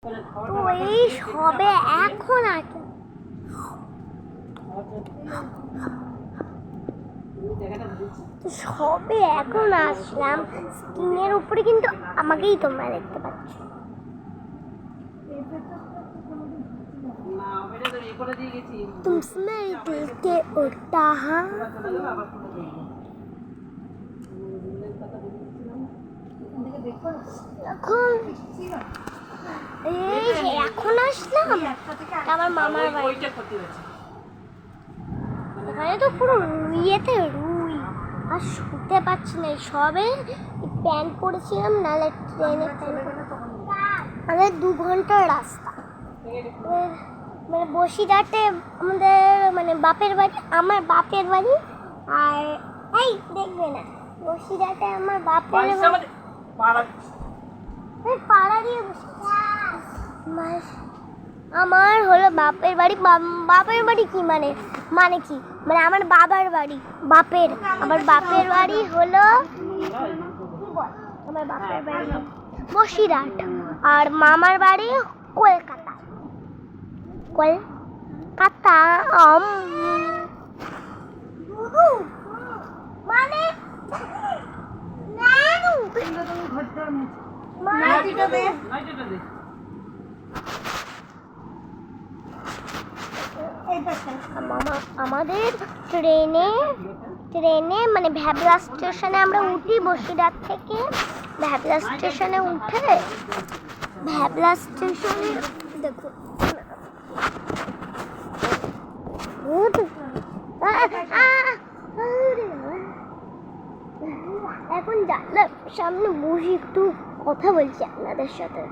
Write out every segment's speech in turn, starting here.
তো এই সবে এখন আছে সবে এখন আসলাম স্ক্রিনের উপরে, কিন্তু আমাকেই তোমরা দেখতে পাচ্ছ। तुमसे दिल के उड़ता हाँ এখন আসলাম আমার মামার বাড়ি। এখানে তো পুরো রুইয়েতে রুই, আর শুতে পারছি না। সবে প্যান্ট পরেছিলাম, নাহলে ট্রেনে আমাদের 2 ঘন্টার রাস্তা। মানে বসিরহাটে আমাদের মানে বাপের বাড়ি, আমার বাপের বাড়ি। আর এই দেখবে না, বসিরহাটে আমার বাপের পাড়া দিয়ে আমার হলো বাপের বাড়ি। বাপের বাড়ি কি মানে কি মানে আমার বাবার বাড়ি, বাপের আমার বাপের বাড়ি হলো আমার বাপের বাড়ি বসিরহাট, আর মামার বাড়ি কলকাতা। মানে আমাদের ট্রেনে মানে ভ্যাবলা স্টেশনে আমরা উঠি। বসিরহাট থেকে ভ্যাবলা স্টেশনে উঠে ভ্যাবলা স্টেশনে দেখো এখন জানলার সামনে বসে একটু কথা বলছি আপনাদের সাথে।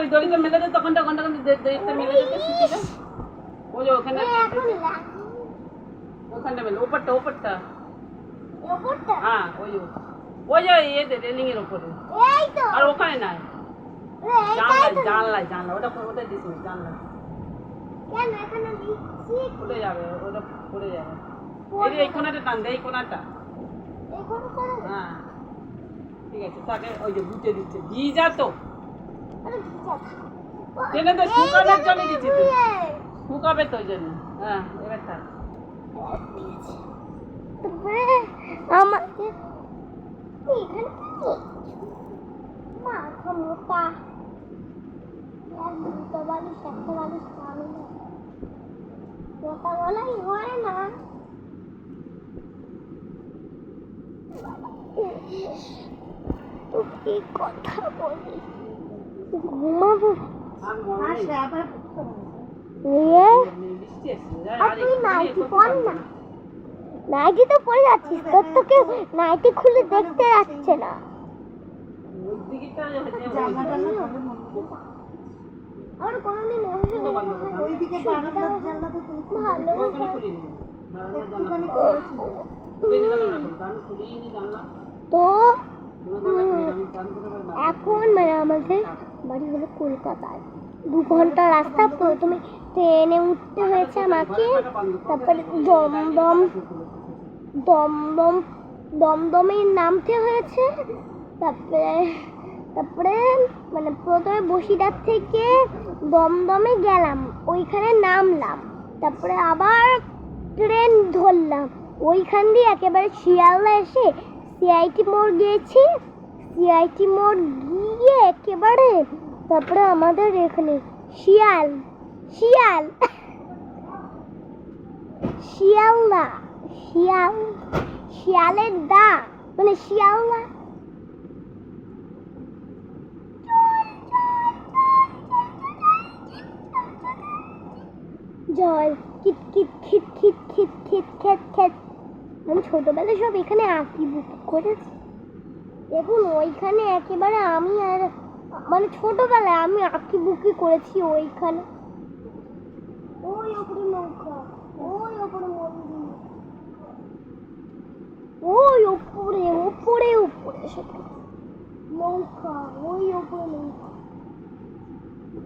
ওই দড়িতে মেলে দে, তখন দড়িতে মেলে দিতে সুতিটা। ওই যে ওখানে ওখানটা মেলে, ওপরটা হ্যাঁ, ওই যে এতে রেলিং এর উপরে। আর ওখানে নাই, জানলা ওটা দিস না, জানলা কেন এখানে দিচ্ছি খুলে যাবে, ওটা পড়ে যাবে। এই কোণাটা টান দে, এই কোণাটা। হ্যাঁ ঠিক আছে, তাকে ওই যে বুঝে দিচ্ছে ভিজা তো। ট্রেনে তো শুকানোর জন্য দিচ্ছি, তো শুকাবে তো ওই জন্য। হ্যাঁ এবার থাক। আমাকে মাথা মোটা, দুটো বালিশ একটা বালিশ মোটা গলাই হয় না। তোকে কথা বলি, ঘুমাবো। তুই নাইটি পর না, নাইটি তো পরে যাচ্ছিস, তোর তো কেউ নাইটি খুলে দেখতে যাচ্ছে না। আর কোনোদিন তো এখন মানে আমাদের বাড়ি হলো কলকাতায়। 2 ঘন্টা রাস্তা। প্রথমে ট্রেনে উঠতে হয়েছে আমাকে, তারপরে দমদমে নামতে হয়েছে, তারপরে মানে প্রথমে বসিরহাট থেকে দমদমে গেলাম, ওইখানে নামলাম, তারপরে আবার ট্রেন ধরলাম, ওইখান দিয়ে একেবারে শিয়ালদা এসে সিআইটি মোড় গিয়েছি। সিআইটি মোড় গিয়ে একেবারে তারপরে আমাদের এখানে শিয়ালের দা মানে শিয়ালদা। জল কিট কিট খিট খিট খিট খিট খেট খেট। আমি ছোটবেলায় সব এখানে আঁকি বুকি করেছি। দেখুন ওইখানে একেবারে আমি আর মানে ছোটবেলায় আমি আঁকি বুকি করেছি ওইখানে। ওই ওপরে নৌকা, ওই ওপরে মন্দির, ওই ওপরে ওপরে ওপরে সব নৌকা ওই ওপরে নৌকা,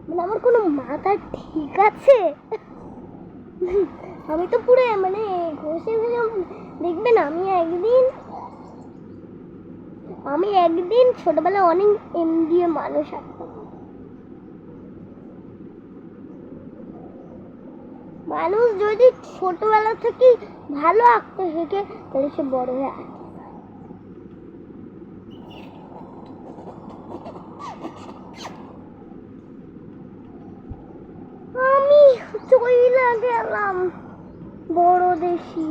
মানে আমার কোনো মাথা ঠিক আছে? আমি তো পুরো মানে ঘষে ঘষে, দেখবেন আমি একদিন ছোটবেলায় অনেক দিয়ে মানুষ আঁকতাম। মানুষ যদি ছোটবেলা থেকে ভালো আঁকতে শেখে তাহলে সে বড় হয়ে আঁকে। আমি চইলা গেলাম বড় দেশি,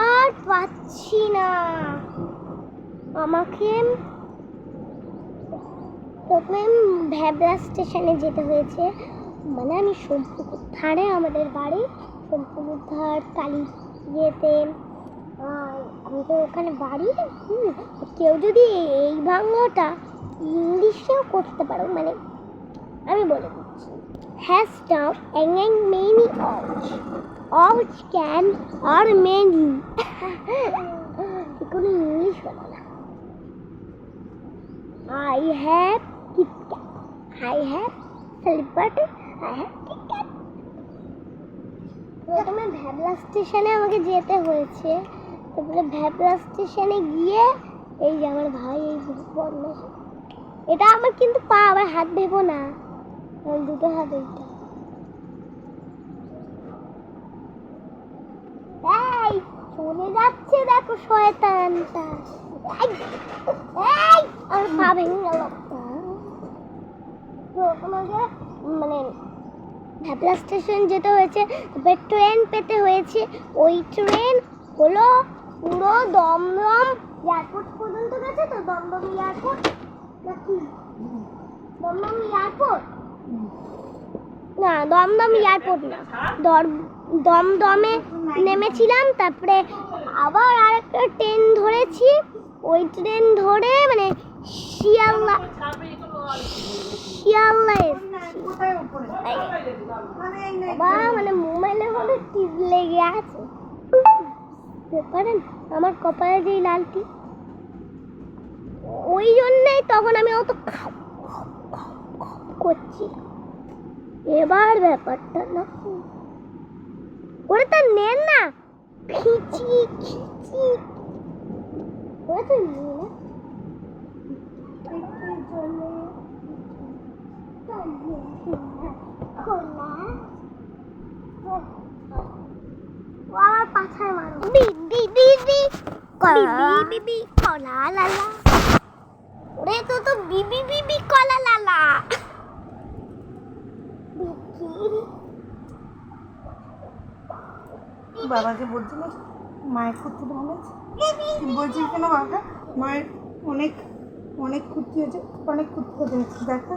আর পাচ্ছি না। আমাকে প্রথমে ভ্যাবলা স্টেশনে যেতে হয়েছে, মানে আমি সোমপুকুর ধারে, আমাদের বাড়ি সোমপুকুর ধার কালী ইয়েতে, আমি তো ওখানে বাড়ি। কেউ যদি এই বাংলাটা ইংলিশেও করতে পারো, মানে আমি বলে দিচ্ছি, hash down এং many Aja can are many, কোনো ইংলিশ বলো না। I have Kit Kat, I have Slipperty, I have Kit Kat। প্রথমে ভ্যাবলা স্টেশনে আমাকে যেতে হয়েছে, তারপরে ভ্যাবলা স্টেশনে গিয়ে এই যে আমার ভাই, এই বদমাশ, এটা আমার কিন্তু পা, আবার হাত ভেবো না, দুটো হাত এইটা। এই চলে যাচ্ছে দেখো শয়তানটা, এই আর পা ভেঙে গেল। তো তোমাকে মানে ভ্যাবলা স্টেশন যেতে হয়েছে, তারপরে ট্রেন পেতে হয়েছে। ওই ট্রেন হলো পুরো দমদম এয়ারপোর্ট পর্যন্ত গেছে। তো দমদম এয়ারপোর্ট নাকি দমদম এয়ারপোর্ট না, দমদম এয়ারপোর্ট না, দমদমে নেমেছিলাম। তারপরে আবার আরেকটা ট্রেন ধরেছি, ওই ট্রেন ধরে মানে শিয়ালদা মানে মোবাইলের মধ্যে টিপ লেগে আছে। পারেন আমার কপালে যেই লালটি, ওই জন্যই তখন আমি অত করছি। এবার ব্যাপারটা না, ওরে তো নেন না, খিচি খিচি ওরে তো নিয়ে না, আমার পাছায় মারো, বিবি কলা লালা, ওরে তো বিবি কলা লালা। বাবাকে বলছিলিস মায়ের কুর্তিটা ভালো আছে, বলছিস কেন বাবা? মায়ের অনেক অনেক কুর্তি হয়েছে, অনেক কুর্তি হতে হচ্ছে, দেখা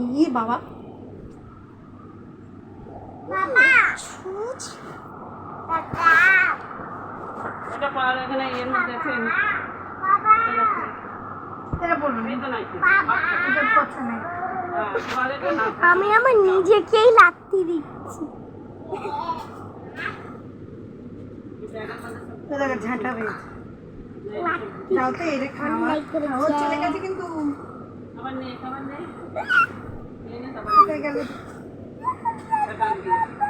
ইয়ে বাবা এটা পার এখানে এর মধ্যে আছে, এটা বলুন এই তো নাই তো। এটা কথা নেই। হ্যাঁ, পার এটা না। আমি আমার নিজেকেই লাত্তি দিচ্ছি। তো দেখা ঝাঁটা হয়েছে, যাও তো এটা খাওয়া খাওয়া চলে গেছে, কিন্তু আমার নেই, খাবার নেই। এই নে তারপর হয়ে গেল। এটা দিয়ে।